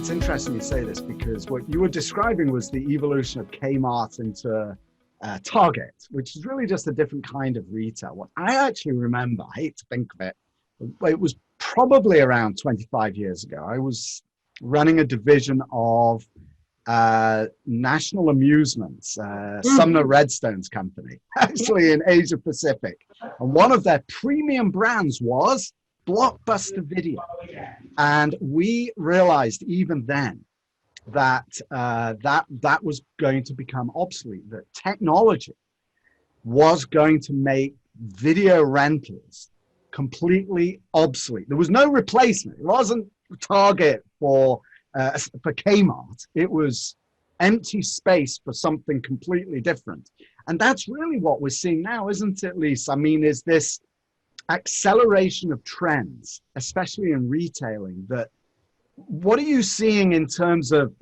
It's interesting you say this because what you were describing was the evolution of Kmart into Target, which is really just a different kind of retail. What I actually remember, I hate to think of it, it was probably around 25 years ago. I was running a division of National Amusements, Sumner Redstone's company, actually in Asia Pacific. And one of their premium brands was Blockbuster Video. And we realized even then that that was going to become obsolete, that technology was going to make video rentals completely obsolete. There was no replacement. It wasn't Target for Kmart. It was empty space for something completely different. And that's really what we're seeing now, isn't it, Lisa? I mean, is this acceleration of trends, especially in retailing, that what are you seeing in terms of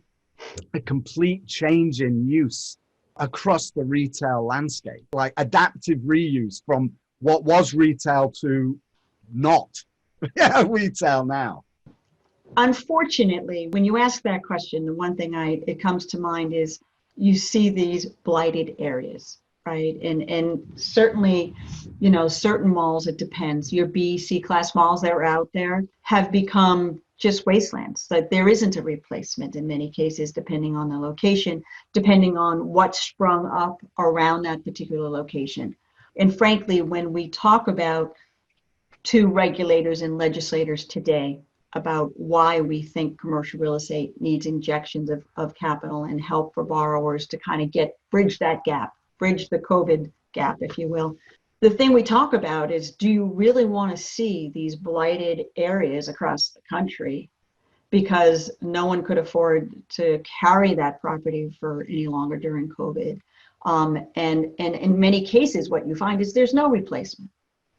a complete change in use across the retail landscape, like adaptive reuse from what was retail to not retail now? Unfortunately, when you ask that question, the one thing it comes to mind is you see these blighted areas, right? And certainly, you know, certain malls, it depends. Your B, C class malls that are out there have become just wastelands. That there isn't a replacement in many cases, depending on the location, depending on what sprung up around that particular location. And frankly, when we talk about to regulators and legislators today about why we think commercial real estate needs injections of capital and help for borrowers to kind of bridge that gap, bridge the COVID gap, if you will. The thing we talk about is, do you really want to see these blighted areas across the country because no one could afford to carry that property for any longer during COVID? And in many cases, what you find is there's no replacement,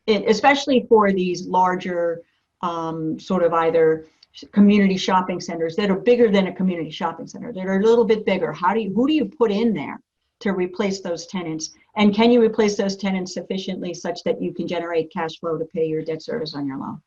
especially for these larger sort of either community shopping centers that are bigger than a community shopping center, that are a little bit bigger. Who do you put in there to replace those tenants? And can you replace those tenants sufficiently such that you can generate cash flow to pay your debt service on your loan?